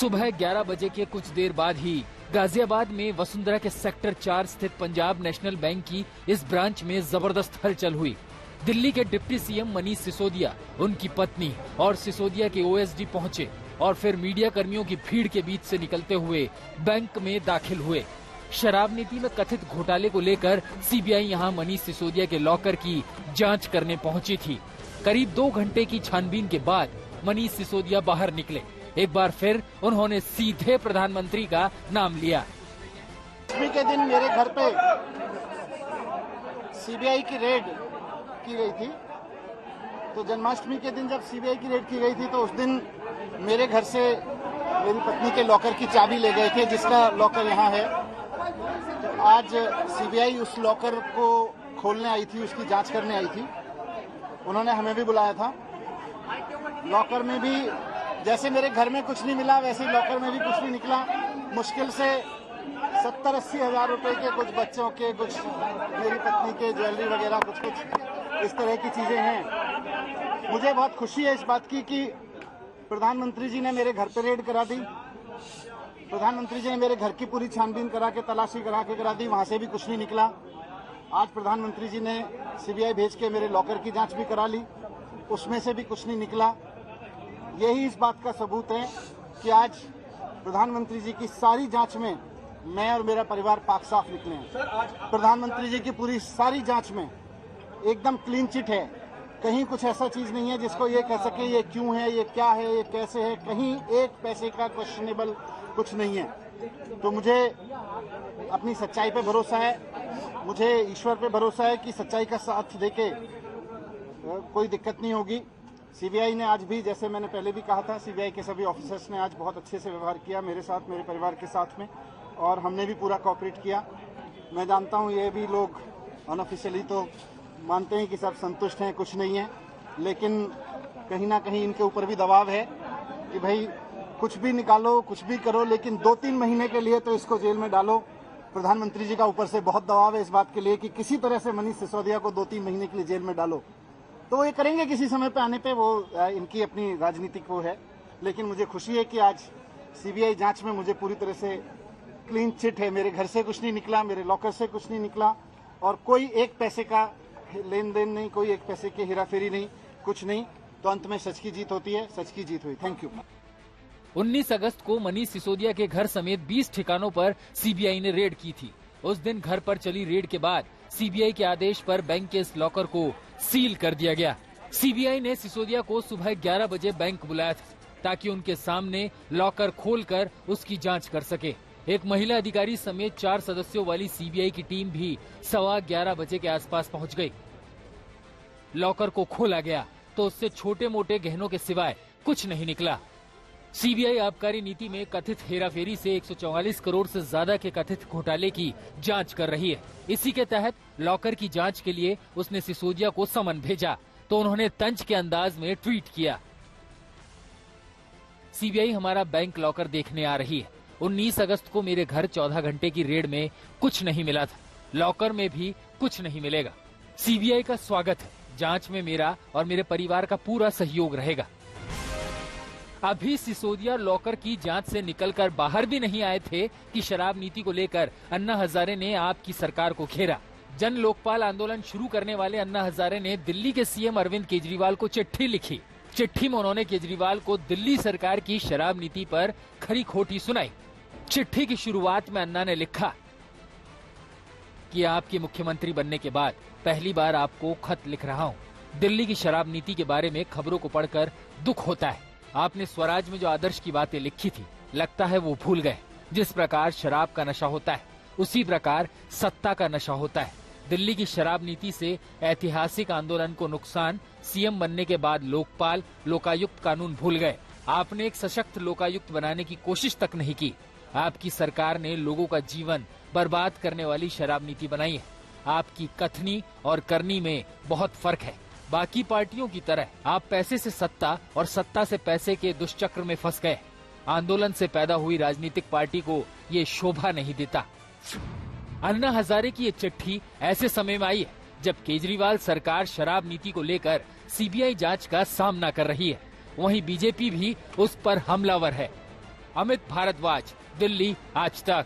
सुबह 11 बजे के कुछ देर बाद ही गाजियाबाद में वसुंधरा के सेक्टर 4 स्थित पंजाब नेशनल बैंक की इस ब्रांच में जबरदस्त हलचल हुई। दिल्ली के डिप्टी सीएम मनीष सिसोदिया, उनकी पत्नी और सिसोदिया के ओएसडी पहुंचे और फिर मीडिया कर्मियों की भीड़ के बीच से निकलते हुए बैंक में दाखिल हुए। शराब नीति में कथित घोटाले को लेकर सीबीआई यहां मनीष सिसोदिया के लॉकर की जांच करने पहुंची थी। करीब 2 घंटे की छानबीन के बाद मनीष सिसोदिया बाहर निकले। एक बार फिर उन्होंने सीधे प्रधानमंत्री का नाम लिया। जन्माष्टमी के दिन मेरे घर पे सीबीआई की रेड की गई थी। तो जन्माष्टमी के दिन जब सीबीआई की रेड की गई थी तो उस दिन मेरे घर से मेरी पत्नी के लॉकर की चाबी ले गए थे, जिसका लॉकर यहाँ है। तो आज सीबीआई उस लॉकर को खोलने आई थी, उसकी जांच करने आई थी। उन्होंने हमें भी बुलाया था। लॉकर में भी जैसे मेरे घर में कुछ नहीं मिला, वैसे ही लॉकर में भी कुछ नहीं निकला। मुश्किल से 70-80 हजार रुपए के कुछ बच्चों के, कुछ मेरी पत्नी के ज्वेलरी वगैरह कुछ इस तरह की चीजें हैं। मुझे बहुत खुशी है इस बात की कि प्रधानमंत्री जी ने मेरे घर पे रेड करा दी। प्रधानमंत्री जी ने मेरे घर की पूरी छानबीन करा के, तलाशी करा दी, वहां से भी कुछ नहीं निकला। आज प्रधानमंत्री जी ने सीबीआई भेज के मेरे लॉकर की जांच भी करा ली, उसमें से भी कुछ नहीं निकला। यही इस बात का सबूत है कि आज प्रधानमंत्री जी की सारी जांच में मैं और मेरा परिवार पाक साफ निकले हैं। प्रधानमंत्री जी की पूरी सारी जांच में एकदम क्लीन चिट है। कहीं कुछ ऐसा चीज नहीं है जिसको ये कह सके ये क्यों है, ये क्या है, ये कैसे है। कहीं एक पैसे का क्वेश्चनेबल कुछ नहीं है। तो मुझे अपनी सच्चाई पे भरोसा है, मुझे ईश्वर पे भरोसा है कि सच्चाई का साथ देके कोई दिक्कत नहीं होगी। सीबीआई ने आज भी, जैसे मैंने पहले भी कहा था, सीबीआई के सभी ऑफिसर्स ने आज बहुत अच्छे से व्यवहार किया मेरे साथ, मेरे परिवार के साथ में, और हमने भी पूरा कोऑपरेट किया। मैं जानता हूँ ये भी लोग अनऑफिशियली तो मानते हैं कि सब संतुष्ट हैं, कुछ नहीं है, लेकिन कहीं ना कहीं इनके ऊपर भी दबाव है कि भाई कुछ भी निकालो, कुछ भी करो, लेकिन 2-3 महीने के लिए तो इसको जेल में डालो। प्रधानमंत्री जी का ऊपर से बहुत दबाव है इस बात के लिए कि किसी तरह से मनीष सिसोदिया को 2-3 महीने के लिए जेल में डालो। तो वो ये करेंगे किसी समय पे आने पे, वो इनकी अपनी राजनीतिक वो है। लेकिन मुझे खुशी है कि आज सीबीआई जांच में मुझे पूरी तरह से क्लीन चिट है। मेरे घर से कुछ नहीं निकला, मेरे लॉकर से कुछ नहीं निकला, और कोई एक पैसे का लेन देन नहीं, कोई एक पैसे की हेराफेरी नहीं, कुछ नहीं। तो अंत में सच की जीत होती है, सच की जीत हुई। Thank you. 19 अगस्त को मनीष सिसोदिया के घर समेत 20 ठिकानों पर सीबीआई ने रेड की थी। उस दिन घर पर चली रेड के बाद सीबीआई के आदेश पर बैंक के इस लॉकर को सील कर दिया गया। सीबीआई ने सिसोदिया को सुबह 11 बजे बैंक बुलाया था ताकि उनके सामने लॉकर खोलकर उसकी जांच कर सके। एक महिला अधिकारी समेत 4 सदस्यों वाली सीबीआई की टीम भी 11:15 बजे के आसपास पहुंच गई। लॉकर को खोला गया तो उससे छोटे मोटे गहनों के सिवाय कुछ नहीं निकला। सीबीआई आबकारी नीति में कथित हेराफेरी से 144 करोड़ से ज्यादा के कथित घोटाले की जांच कर रही है। इसी के तहत लॉकर की जांच के लिए उसने सिसोदिया को समन भेजा तो उन्होंने तंज के अंदाज में ट्वीट किया, सीबीआई हमारा बैंक लॉकर देखने आ रही है। 19 अगस्त को मेरे घर 14 घंटे की रेड में कुछ नहीं मिला था, लॉकर में भी कुछ नहीं मिलेगा। सीबीआई का स्वागत है, जांच में मेरा और मेरे परिवार का पूरा सहयोग रहेगा। अभी सिसोदिया लॉकर की जांच से निकलकर बाहर भी नहीं आए थे कि शराब नीति को लेकर अन्ना हजारे ने आपकी सरकार को घेरा। जन लोकपाल आंदोलन शुरू करने वाले अन्ना हजारे ने दिल्ली के सीएम अरविंद केजरीवाल को चिट्ठी लिखी। चिट्ठी में उन्होंने केजरीवाल को दिल्ली सरकार की शराब नीति पर खरी खोटी सुनाई। चिट्ठी की शुरुआत में अन्ना ने लिखा कि आपके मुख्यमंत्री बनने के बाद पहली बार आपको खत लिख रहा हूं। दिल्ली की शराब नीति के बारे में खबरों को पढ़कर दुख होता है। आपने स्वराज में जो आदर्श की बातें लिखी थी, लगता है वो भूल गए। जिस प्रकार शराब का नशा होता है, उसी प्रकार सत्ता का नशा होता है। दिल्ली की शराब नीति से ऐतिहासिक आंदोलन को नुकसान, सीएम बनने के बाद लोकपाल, लोकायुक्त कानून भूल गए। आपने एक सशक्त लोकायुक्त बनाने की कोशिश तक नहीं की। आपकी सरकार ने लोगों का जीवन बर्बाद करने वाली शराब नीति बनाई है। आपकी कथनी और करनी में बहुत फर्क है। बाकी पार्टियों की तरह आप पैसे से सत्ता और सत्ता से पैसे के दुष्चक्र में फंस गए। आंदोलन से पैदा हुई राजनीतिक पार्टी को ये शोभा नहीं देता। अन्ना हजारे की ये चिट्ठी ऐसे समय में आई है जब केजरीवाल सरकार शराब नीति को लेकर सीबीआई जांच का सामना कर रही है। वहीं बीजेपी भी उस पर हमलावर है। अमित भारद्वाज, दिल्ली, आज तक।